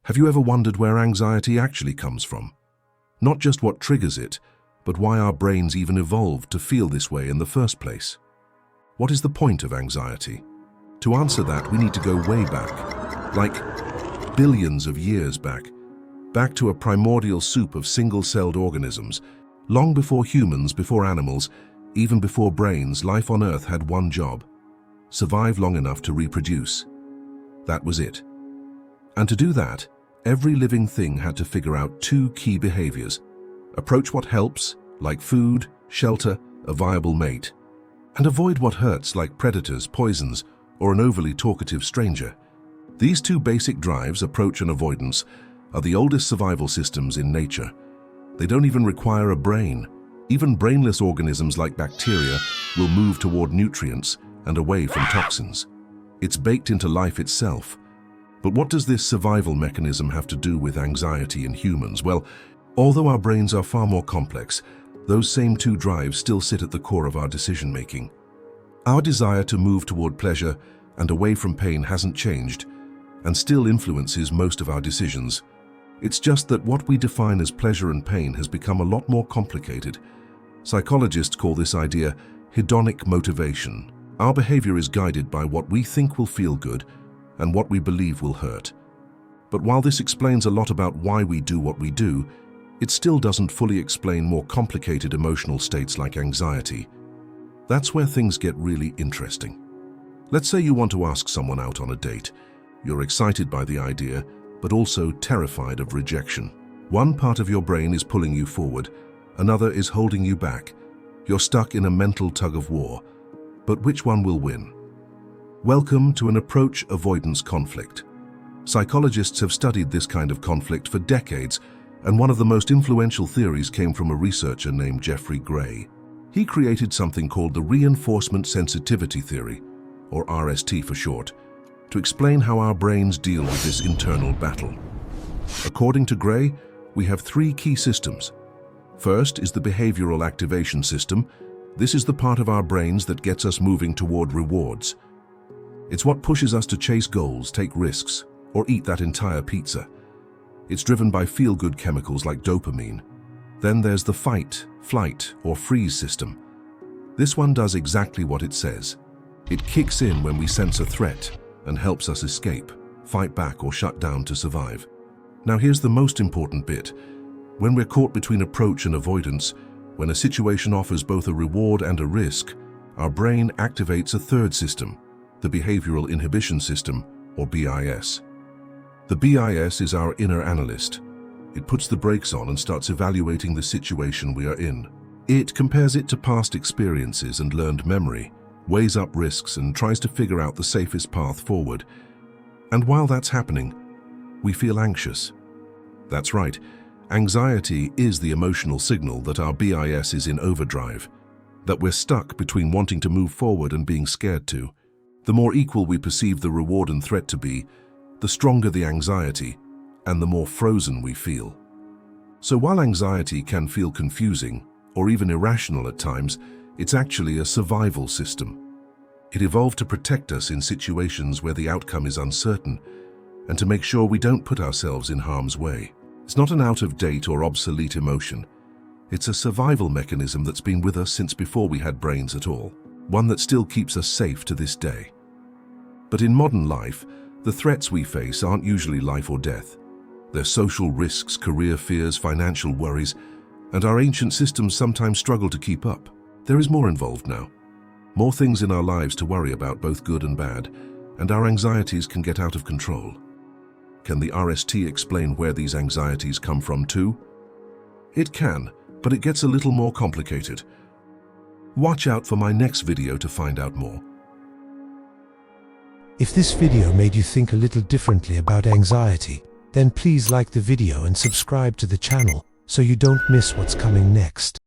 Have you ever wondered where anxiety actually comes from? Not just what triggers it, but why our brains even evolved to feel this way in the first place. What is the point of anxiety? To answer that, we need to go way back, like billions of years back to a primordial soup of single-celled organisms. Long before humans, before animals, even before brains, life on Earth had one job: survive long enough to reproduce. That was it. And to do that, every living thing had to figure out two key behaviors: approach what helps, like food, shelter, a viable mate, and avoid what hurts, like predators, poisons, or an overly talkative stranger. These two basic drives, approach and avoidance, are the oldest survival systems in nature. They don't even require a brain. Even brainless organisms like bacteria will move toward nutrients and away from toxins. It's baked into life itself. But what does this survival mechanism have to do with anxiety in humans? Well, although our brains are far more complex, those same two drives still sit at the core of our decision-making. Our desire to move toward pleasure and away from pain hasn't changed, and still influences most of our decisions. It's just that what we define as pleasure and pain has become a lot more complicated. Psychologists call this idea hedonic motivation. Our behavior is guided by what we think will feel good and what we believe will hurt. But while this explains a lot about why we do what we do, it still doesn't fully explain more complicated emotional states like anxiety. That's where things get really interesting. Let's say you want to ask someone out on a date. You're excited by the idea, but also terrified of rejection. One part of your brain is pulling you forward, another is holding you back. You're stuck in a mental tug-of-war. But which one will win? Welcome to an approach-avoidance conflict. Psychologists have studied this kind of conflict for decades, and one of the most influential theories came from a researcher named Jeffrey Gray. He created something called the reinforcement sensitivity theory, or RST for short, to explain how our brains deal with this internal battle. According to Gray, we have three key systems. First is the behavioral activation system. This is the part of our brains that gets us moving toward rewards. It's what pushes us to chase goals, take risks, or eat that entire pizza. It's driven by feel-good chemicals like dopamine. Then there's the fight, flight, or freeze system. This one does exactly what it says. It kicks in when we sense a threat and helps us escape, fight back, or shut down to survive. Now here's the most important bit. When we're caught between approach and avoidance, when a situation offers both a reward and a risk, our brain activates a third system, the Behavioural Inhibition System, or BIS. The BIS is our inner analyst. It puts the brakes on and starts evaluating the situation we are in. It compares it to past experiences and learned memory, weighs up risks, and tries to figure out the safest path forward. And while that's happening, we feel anxious. That's right, anxiety is the emotional signal that our BIS is in overdrive, that we're stuck between wanting to move forward and being scared to. The more equal we perceive the reward and threat to be, the stronger the anxiety, and the more frozen we feel. So while anxiety can feel confusing, or even irrational at times, it's actually a survival system. It evolved to protect us in situations where the outcome is uncertain, and to make sure we don't put ourselves in harm's way. It's not an out-of-date or obsolete emotion. It's a survival mechanism that's been with us since before we had brains at all, one that still keeps us safe to this day. But in modern life, the threats we face aren't usually life or death. They're social risks, career fears, financial worries, and our ancient systems sometimes struggle to keep up. There is more involved now. More things in our lives to worry about, both good and bad, and our anxieties can get out of control. Can the RST explain where these anxieties come from too? It can, but it gets a little more complicated. Watch out for my next video to find out more. If this video made you think a little differently about anxiety, then please like the video and subscribe to the channel so you don't miss what's coming next.